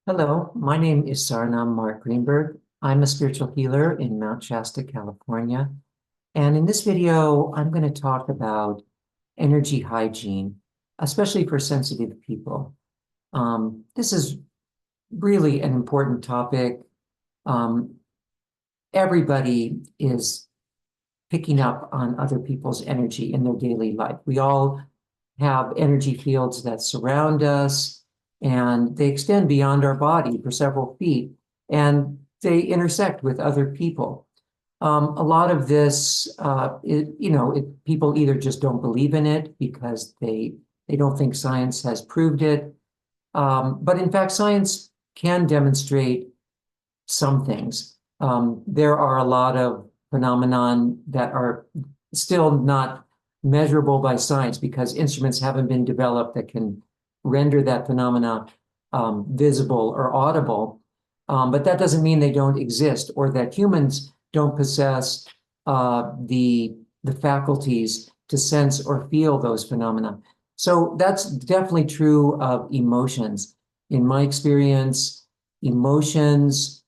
Hello, my name is Sarnam Mark Greenberg. I'm a spiritual healer in Mount Shasta, California. And in this video, I'm going to talk about energy hygiene, especially for sensitive people. This is really an important topic. Um, Everybody is picking up on other people's energy in their daily life. We all have energy fields that surround us, and they extend beyond our body for several feet, and they intersect with other people. A lot of this, people either just don't believe in it because they don't think science has proved it. But in fact, science can demonstrate some things. There are a lot of phenomenon that are still not measurable by science because instruments haven't been developed that can render that phenomena visible or audible. But that doesn't mean they don't exist or that humans don't possess the faculties to sense or feel those phenomena. So that's definitely true of emotions. In my experience, emotions,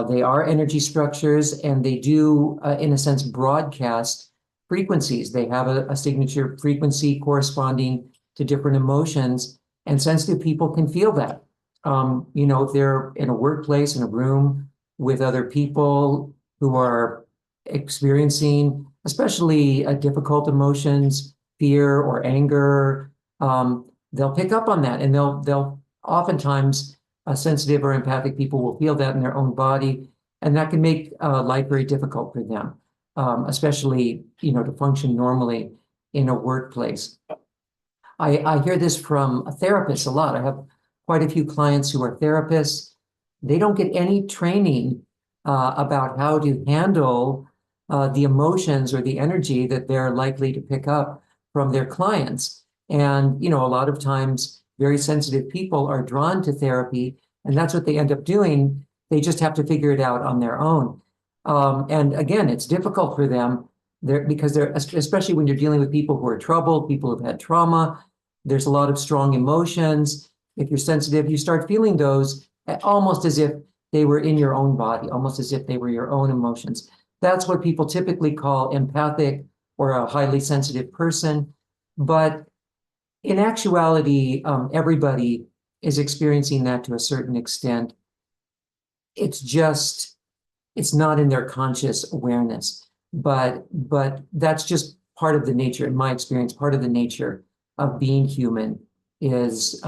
they are energy structures, and they do, in a sense, broadcast frequencies. They have a signature frequency corresponding to different emotions, and sensitive people can feel that. If they're in a workplace, in a room with other people who are experiencing, especially difficult emotions, fear or anger, they'll pick up on that, and they'll oftentimes sensitive or empathic people will feel that in their own body, and that can make life very difficult for them, especially to function normally in a workplace. I hear this from therapists a lot. I have quite a few clients who are therapists. They don't get any training about how to handle the emotions or the energy that they're likely to pick up from their clients. And, a lot of times very sensitive people are drawn to therapy, and that's what they end up doing. They just have to figure it out on their own. And again, it's difficult for them because they're, especially when you're dealing with people who are troubled, people who've had trauma, there's a lot of strong emotions. If you're sensitive, you start feeling those almost as if they were in your own body, almost as if they were your own emotions. That's what people typically call empathic or a highly sensitive person. But in actuality, everybody is experiencing that to a certain extent. It's not in their conscious awareness, but that's just part of the nature, in my experience, part of the nature of being human is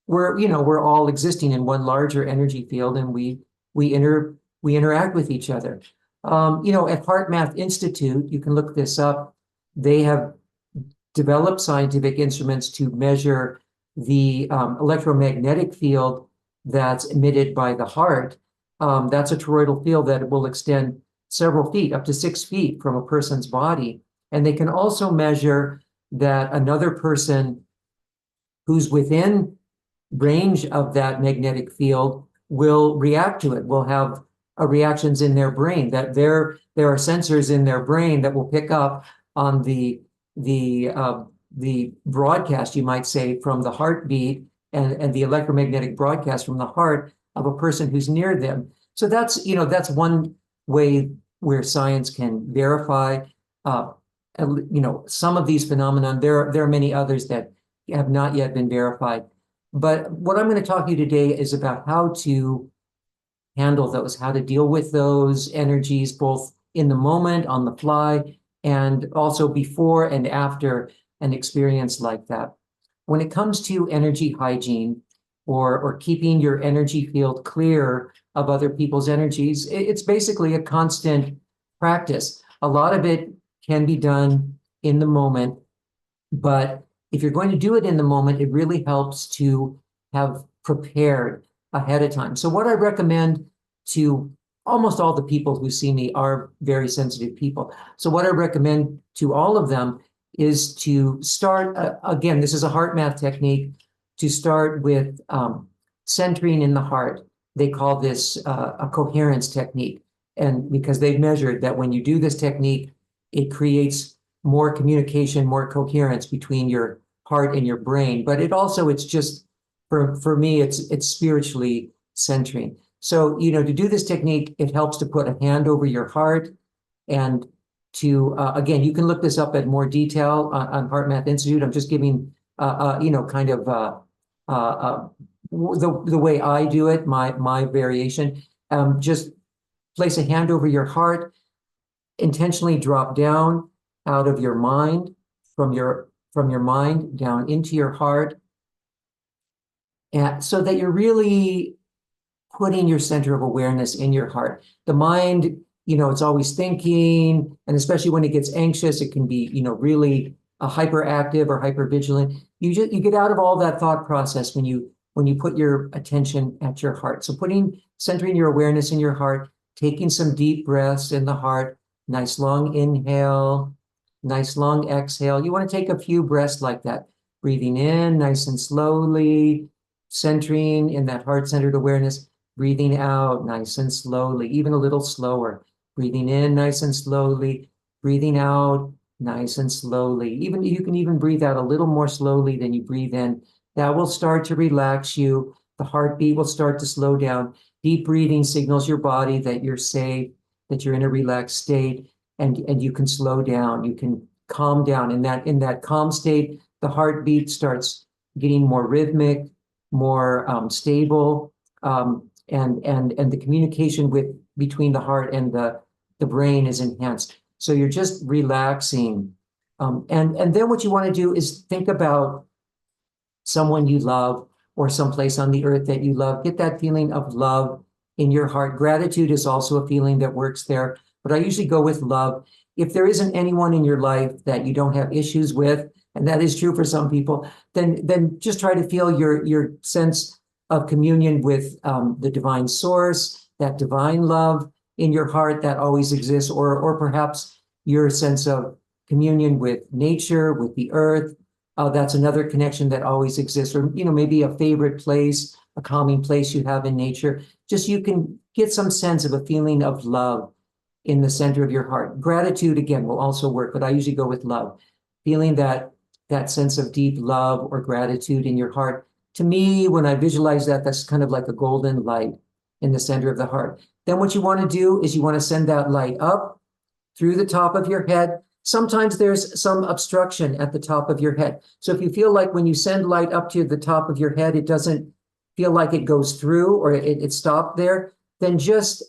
we're all existing in one larger energy field, and we interact with each other. At Heart Math Institute, you can look this up. They have developed scientific instruments to measure the electromagnetic field that's emitted by the heart. That's a toroidal field that will extend several feet, up to 6 feet from a person's body. And they can also measure that another person who's within range of that magnetic field will react to it, will have reactions in their brain, that there are sensors in their brain that will pick up on the broadcast, you might say, from the heartbeat and the electromagnetic broadcast from the heart of a person who's near them. So that's one way where science can verify some of these phenomena. There are many others that have not yet been verified. But what I'm going to talk to you today is about how to handle those, how to deal with those energies, both in the moment, on the fly, and also before and after an experience like that. When it comes to energy hygiene or keeping your energy field clear of other people's energies, it's basically a constant practice. A lot of it can be done in the moment, but if you're going to do it in the moment, it really helps to have prepared ahead of time. So what I recommend to almost all the people who see me are very sensitive people. So what I recommend to all of them is to start, again, this is a heart math technique, to start with centering in the heart. They call this a coherence technique. And because they've measured that when you do this technique, it creates more communication, more coherence between your heart and your brain. But it's For me, it's spiritually centering. So, to do this technique, it helps to put a hand over your heart and to, again, you can look this up at more detail on Heart Math Institute. I'm just giving, kind of the way I do it, my variation. Just place a hand over your heart, intentionally drop down out of your mind, from your mind down into your heart, and so that you're really putting your center of awareness in your heart. The mind, it's always thinking, and especially when it gets anxious, it can be, really hyperactive or hypervigilant. You get out of all that thought process when you put your attention at your heart. So centering your awareness in your heart, taking some deep breaths in the heart, nice long inhale, nice long exhale. You want to take a few breaths like that, breathing in nice and slowly, centering in that heart-centered awareness, breathing out nice and slowly, even a little slower, breathing in nice and slowly, breathing out nice and slowly. Even you can even breathe out a little more slowly than you breathe in. That will start to relax you. The heartbeat will start to slow down. Deep breathing signals your body that you're safe, that you're in a relaxed state, and you can slow down. You can calm down. In that calm state, the heartbeat starts getting more rhythmic, more stable, and the communication between the heart and the brain is enhanced. So you're just relaxing, and then what you want to do is think about someone you love or someplace on the earth that you love. Get that feeling of love in your heart. Gratitude is also a feeling that works there, but I usually go with love. If there isn't anyone in your life that you don't have issues with, and that is true for some people, then just try to feel your sense of communion with the divine source, that divine love in your heart that always exists, or perhaps your sense of communion with nature, with the earth. That's another connection that always exists, or maybe a favorite place, a calming place you have in nature. Just you can get some sense of a feeling of love in the center of your heart. Gratitude, again, will also work, but I usually go with love. Feeling that sense of deep love or gratitude in your heart. To me, when I visualize that, that's kind of like a golden light in the center of the heart. Then what you want to do is you want to send that light up through the top of your head. Sometimes there's some obstruction at the top of your head. So if you feel like when you send light up to the top of your head, it doesn't feel like it goes through, or it stopped there, then just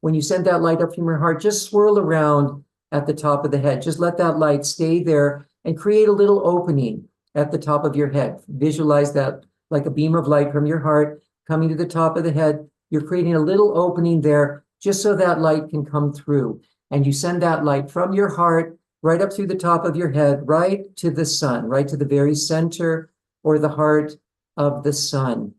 when you send that light up from your heart, just swirl around at the top of the head. Just let that light stay there and create a little opening at the top of your head. Visualize that like a beam of light from your heart coming to the top of the head. You're creating a little opening there just so that light can come through. And you send that light from your heart right up through the top of your head, right to the sun, right to the very center or the heart of the sun,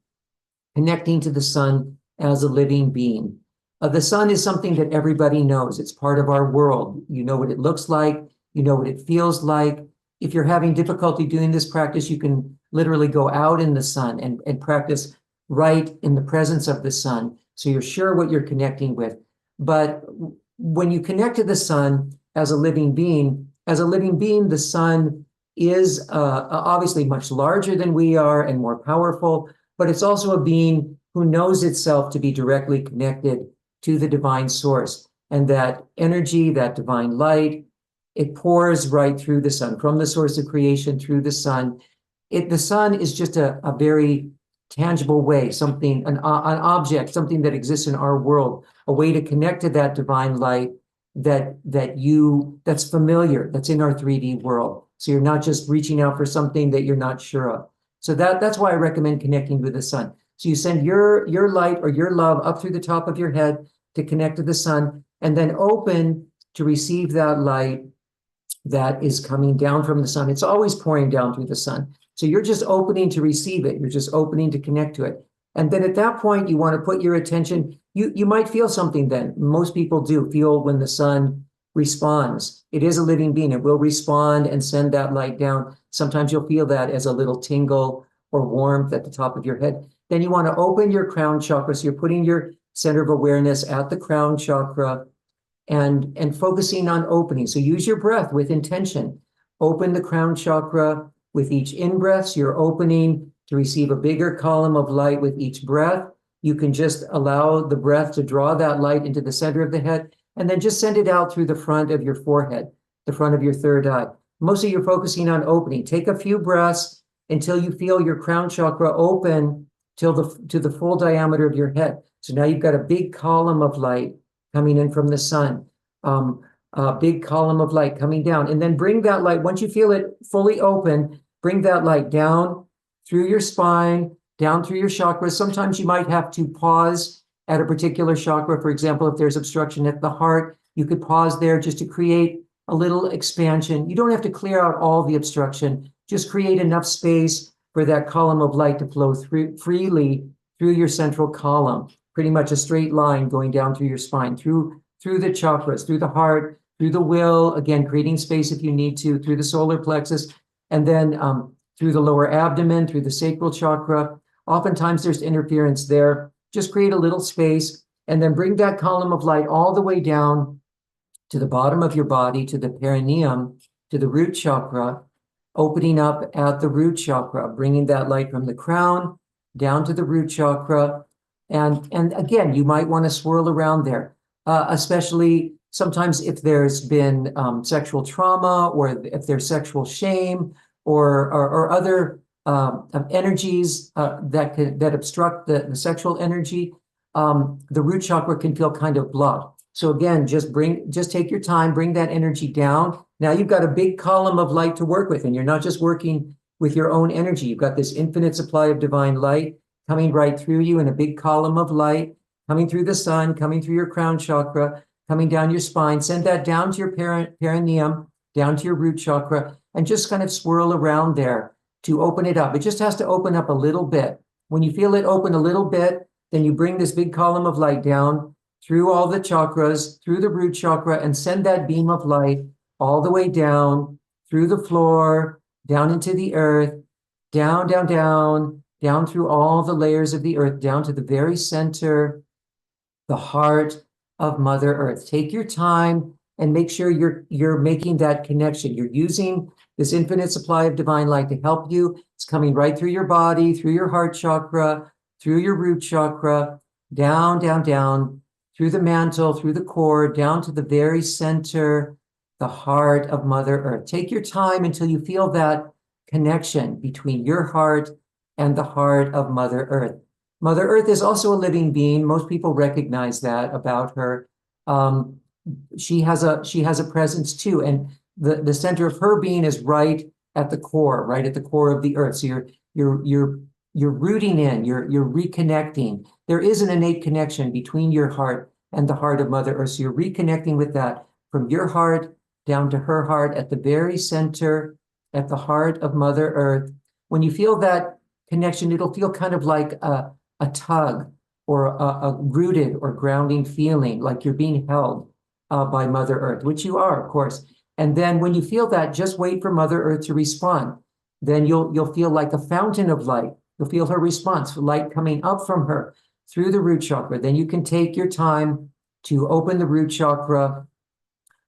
connecting to the sun as a living being. The sun is something that everybody knows. It's part of our world. You know what it looks like. You know what it feels like. If you're having difficulty doing this practice, you can literally go out in the sun and practice right in the presence of the sun. So you're sure what you're connecting with. But when you connect to the sun as a living being, the sun is obviously much larger than we are and more powerful, but it's also a being who knows itself to be directly connected to the divine source. And that energy, that divine light, it pours right through the sun, from the source of creation through the sun. The sun is just a very tangible way, an object, something that exists in our world, a way to connect to that divine light that's familiar, that's in our 3D world. So you're not just reaching out for something that you're not sure of. So that's why I recommend connecting with the sun. So you send your light or your love up through the top of your head to connect to the sun, and then open to receive that light that is coming down from the sun. It's always pouring down through the sun. So you're just opening to receive it. You're just opening to connect to it. And then at that point, you want to put your attention, you might feel something then. Most people do feel when the sun responds. It is a living being. It will respond and send that light down. Sometimes you'll feel that as a little tingle or warmth at the top of your head. Then you want to open your crown chakra. So you're putting your center of awareness at the crown chakra and focusing on opening. So use your breath with intention. Open the crown chakra with each in-breath. So you're opening to receive a bigger column of light with each breath. You can just allow the breath to draw that light into the center of the head, and then just send it out through the front of your forehead, the front of your third eye. Mostly you're focusing on opening. Take a few breaths until you feel your crown chakra open to the full diameter of your head. So now you've got a big column of light coming in from the sun, a big column of light coming down. And then bring that light, once you feel it fully open, bring that light down through your spine, down through your chakras. Sometimes you might have to pause at a particular chakra. For example, if there's obstruction at the heart, you could pause there just to create a little expansion. You don't have to clear out all the obstruction. Just create enough space for that column of light to flow freely through your central column. Pretty much a straight line going down through your spine, through the chakras, through the heart, through the will, again, creating space if you need to, through the solar plexus, and then through the lower abdomen, through the sacral chakra. Oftentimes there's interference there. Just create a little space and then bring that column of light all the way down to the bottom of your body, to the perineum, to the root chakra, opening up at the root chakra, bringing that light from the crown down to the root chakra. And again, you might want to swirl around there, especially sometimes if there's been sexual trauma, or if there's sexual shame, or other energies that obstruct the sexual energy. The root chakra can feel kind of blocked. So again, just take your time, bring that energy down. Now you've got a big column of light to work with, and you're not just working with your own energy. You've got this infinite supply of divine light coming right through you in a big column of light, coming through the sun, coming through your crown chakra, coming down your spine. Send that down to your perineum, down to your root chakra, and just kind of swirl around there to open it up. It just has to open up a little bit. When you feel it open a little bit, then you bring this big column of light down through all the chakras, through the root chakra, and send that beam of light all the way down through the floor, down into the earth, down, down, down, down through all the layers of the earth, down to the very center, the heart of Mother Earth. Take your time and make sure you're making that connection. You're using this infinite supply of divine light to help you. It's coming right through your body, through your heart chakra, through your root chakra, down, down, down, through the mantle, through the core, down to the very center, the heart of Mother Earth. Take your time until you feel that connection between your heart and the heart of Mother Earth. Mother Earth is also a living being. Most people recognize that about her. She has a presence too, and the center of her being is right at the core of the earth. So you're rooting in, you're reconnecting. There is an innate connection between your heart and the heart of Mother Earth. So you're reconnecting with that from your heart down to her heart at the very center, at the heart of Mother Earth. When you feel that connection, it'll feel kind of like a tug, or a rooted or grounding feeling, like you're being held by Mother Earth, which you are, of course. And then when you feel that, just wait for Mother Earth to respond. Then you'll feel like a fountain of light. You'll feel her response, light coming up from her through the root chakra. Then you can take your time to open the root chakra.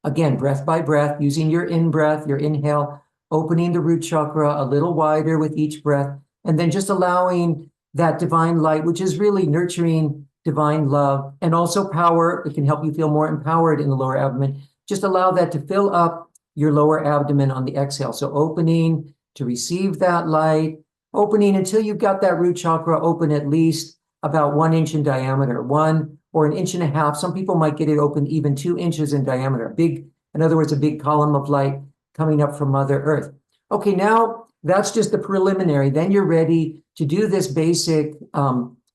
Again, breath by breath, using your in-breath, your inhale, opening the root chakra a little wider with each breath, and then just allowing that divine light, which is really nurturing divine love and also power. It can help you feel more empowered in the lower abdomen. Just allow that to fill up your lower abdomen on the exhale. So opening to receive that light, opening until you've got that root chakra open at least about 1 inch in diameter, 1 or 1.5 inches. Some people might get it open even 2 inches in diameter. In other words, a big column of light coming up from Mother Earth. Okay, now that's just the preliminary. Then you're ready to do this basic,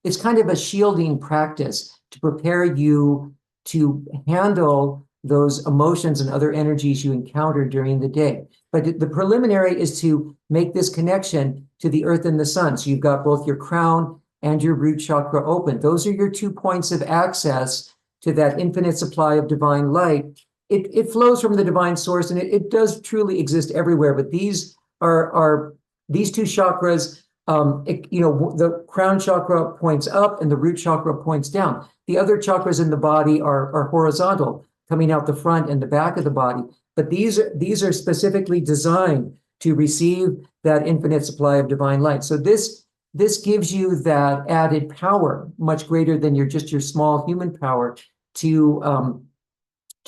it's kind of a shielding practice to prepare you to handle those emotions and other energies you encounter during the day. But the preliminary is to make this connection to the earth and the sun. So you've got both your crown and your root chakra open. Those are your 2 points of access to that infinite supply of divine light. It flows from the divine source, and it does truly exist everywhere. But these are these 2 chakras. The crown chakra points up and the root chakra points down. The other chakras in the body are horizontal, coming out the front and the back of the body. But these are specifically designed to receive that infinite supply of divine light. So this this gives you that added power, much greater than your small human power to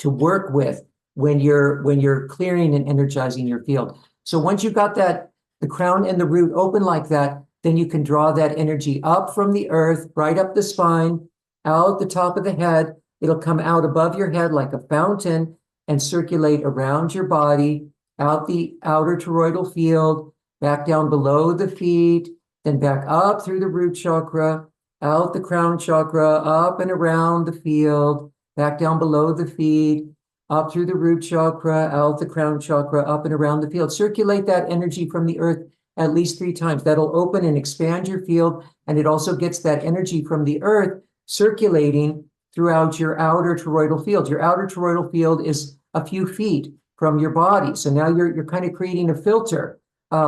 work with when you're clearing and energizing your field. So once you've got that, the crown and the root open like that, then you can draw that energy up from the earth, right up the spine, out the top of the head. It'll come out above your head like a fountain and circulate around your body, out the outer toroidal field, back down below the feet, then back up through the root chakra, out the crown chakra, up and around the field, back down below the feet, up through the root chakra, out the crown chakra, up and around the field. Circulate that energy from the earth at least 3 times. That'll open and expand your field, and it also gets that energy from the earth circulating throughout your outer toroidal field. Your outer toroidal field is a few feet from your body. So now you're kind of creating a filter, in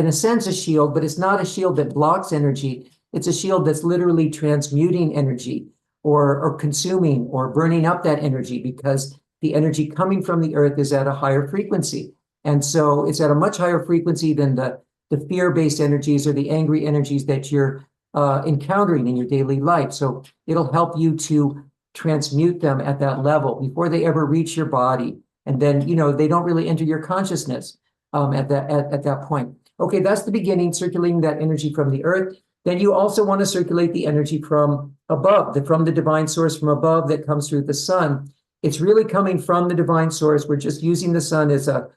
a sense, a shield, but it's not a shield that blocks energy. It's a shield that's literally transmuting energy or consuming or burning up that energy, because the energy coming from the earth is at a higher frequency. And so it's at a much higher frequency than the fear-based energies or the angry energies that you're encountering in your daily life. So it'll help you to transmute them at that level before they ever reach your body. And then, they don't really enter your consciousness at that point. Okay, that's the beginning, circulating that energy from the earth. Then you also want to circulate the energy from above, from the divine source from above that comes through the sun. It's really coming from the divine source. We're just using the sun as a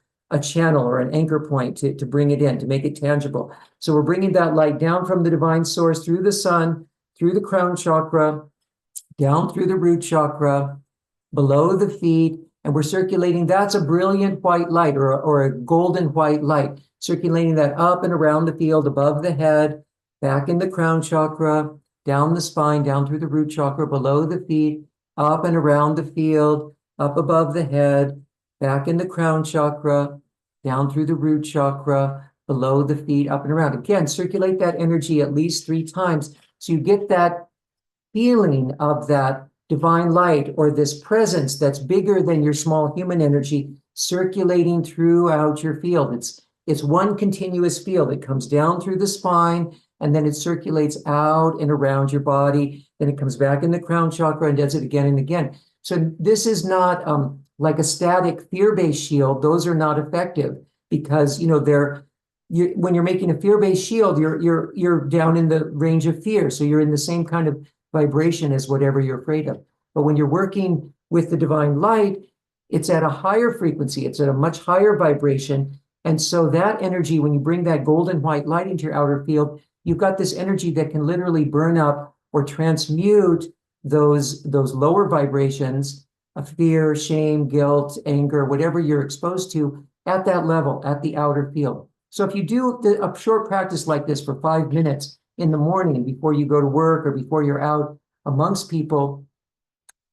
channel or an anchor point to bring it in, to make it tangible. So we're bringing that light down from the divine source through the sun, through the crown chakra, down through the root chakra, below the feet, and we're circulating. That's a brilliant white light or a golden white light, circulating that up and around the field, above the head, back in the crown chakra, down the spine, down through the root chakra, below the feet, up and around the field, up above the head, back in the crown chakra, down through the root chakra, below the feet, up and around. Again, circulate that energy at least 3 times so you get that feeling of that divine light or this presence that's bigger than your small human energy circulating throughout your field. It's one continuous field. It comes down through the spine, and then it circulates out and around your body. Then it comes back in the crown chakra and does it again and again. So this is not like a static fear-based shield. Those are not effective because when you're making a fear-based shield, you're down in the range of fear. So you're in the same kind of vibration as whatever you're afraid of. But when you're working with the divine light, it's at a higher frequency. It's at a much higher vibration. And so that energy, when you bring that golden white light into your outer field, you've got this energy that can literally burn up or transmute those lower vibrations of fear, shame, guilt, anger, whatever you're exposed to at that level, at the outer field. So if you do a short practice like this for 5 minutes in the morning before you go to work or before you're out amongst people,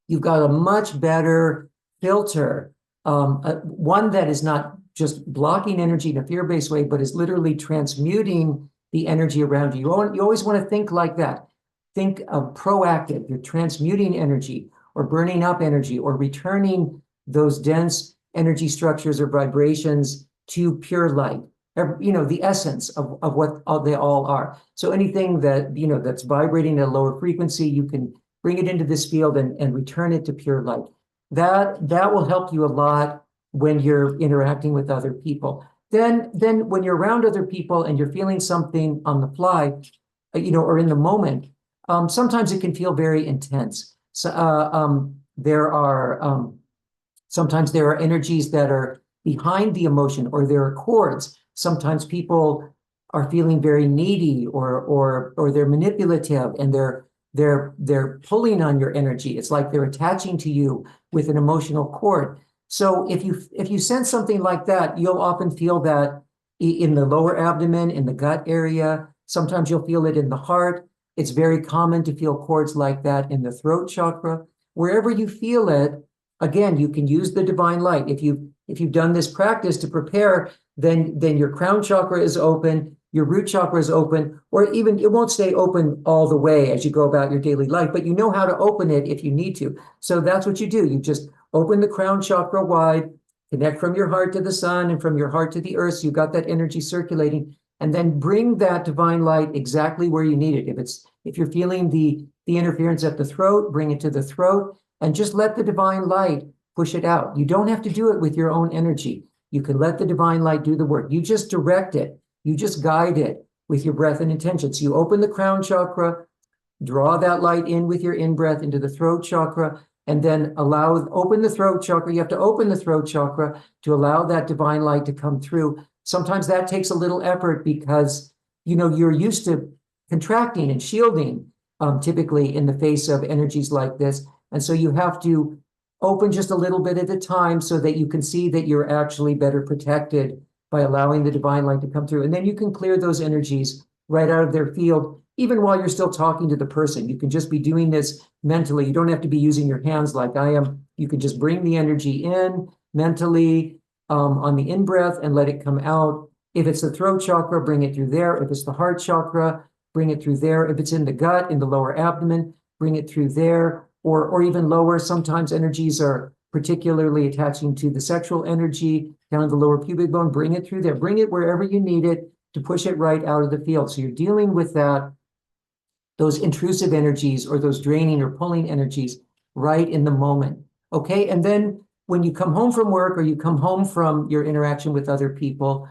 you've got a much better filter, one that is not just blocking energy in a fear-based way, but is literally transmuting the energy around you. You always want to think like that. Think of proactive. You're transmuting energy or burning up energy or returning those dense energy structures or vibrations to pure light. The essence of what they all are. So anything that, that's vibrating at a lower frequency, you can bring it into this field and return it to pure light. That will help you a lot when you're interacting with other people. Then when you're around other people and you're feeling something on the fly, or in the moment, sometimes it can feel very intense. So sometimes there are energies that are behind the emotion, or there are cords. Sometimes people are feeling very needy or they're manipulative and they're pulling on your energy. It's like they're attaching to you with an emotional cord. So if you sense something like that, you'll often feel that in the lower abdomen, in the gut area. Sometimes you'll feel it in the heart. It's very common to feel cords like that in the throat chakra. Wherever you feel it, again, you can use the divine light. If you've done this practice to prepare, then your crown chakra is open, your root chakra is open, or even it won't stay open all the way as you go about your daily life, but you know how to open it if you need to. So that's what you do. You just open the crown chakra wide, connect from your heart to the sun and from your heart to the earth. So you've got that energy circulating. and then bring that divine light exactly where you need it. If you're feeling the interference at the throat, bring it to the throat, and just let the divine light push it out. You don't have to do it with your own energy. You can let the divine light do the work. You just direct it. You just guide it with your breath and intention. So you open the crown chakra, draw that light in with your in-breath into the throat chakra, and then open the throat chakra. You have to open the throat chakra to allow that divine light to come through. Sometimes that takes a little effort because, you're used to contracting and shielding, typically in the face of energies like this. And so you have to open just a little bit at a time so that you can see that you're actually better protected by allowing the divine light to come through. And then you can clear those energies right out of their field, even while you're still talking to the person. You can just be doing this mentally. You don't have to be using your hands like I am. You can just bring the energy in mentally on the in-breath and let it come out. If it's the throat chakra, bring it through there. If it's the heart chakra, bring it through there. If it's in the gut, in the lower abdomen, bring it through there, or even lower. Sometimes energies are particularly attaching to the sexual energy down the lower pubic bone. Bring it through there. Bring it wherever you need it to push it right out of the field. So you're dealing with those intrusive energies or those draining or pulling energies right in the moment. Okay, and then when you come home from work or you come home from your interaction with other people,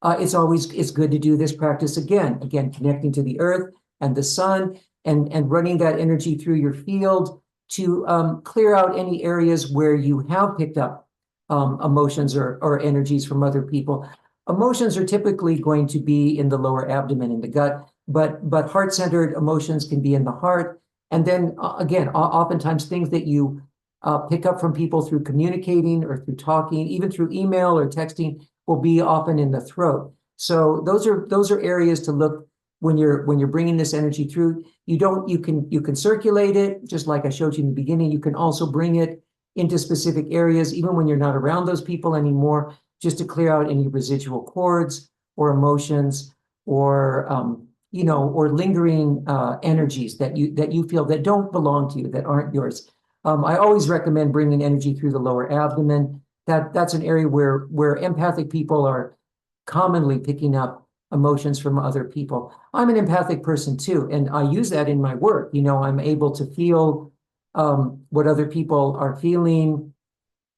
it's good to do this practice again, connecting to the earth and the sun and running that energy through your field to clear out any areas where you have picked up emotions or energies from other people. Emotions are typically going to be in the lower abdomen, in the gut, but heart-centered emotions can be in the heart. And then again, oftentimes things that you pick up from people through communicating or through talking, even through email or texting, will be often in the throat. So those are areas to look when you're bringing this energy through. You can circulate it just like I showed you in the beginning. You can also bring it into specific areas, even when you're not around those people anymore, just to clear out any residual cords or emotions or or lingering energies that you feel that don't belong to you, that aren't yours. I always recommend bringing energy through the lower abdomen. That's an area where empathic people are commonly picking up emotions from other people. I'm an empathic person too, and I use that in my work. I'm able to feel what other people are feeling,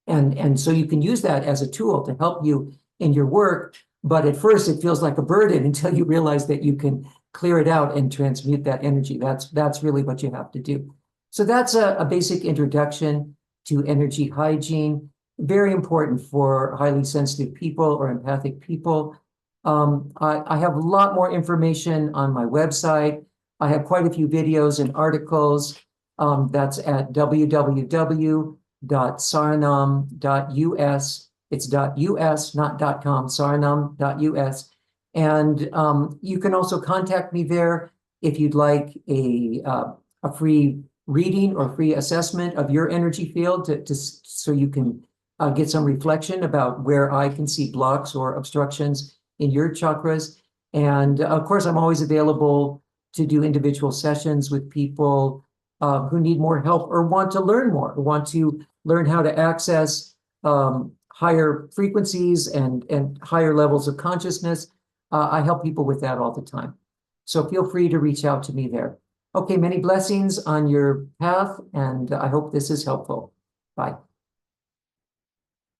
and so you can use that as a tool to help you in your work. But at first, it feels like a burden until you realize that you can clear it out and transmute that energy. That's really what you have to do. So that's a basic introduction to energy hygiene. Very important for highly sensitive people or empathic people. I have a lot more information on my website. I have quite a few videos and articles. That's at www.saranam.us. It's .us, not .com, saranam.us. And you can also contact me there if you'd like a free reading or free assessment of your energy field so you can get some reflection about where I can see blocks or obstructions in your chakras. And of course, I'm always available to do individual sessions with people who need more help or want to learn more, or want to learn how to access higher frequencies and higher levels of consciousness. I help people with that all the time. So feel free to reach out to me there. Okay, many blessings on your path, and I hope this is helpful. Bye.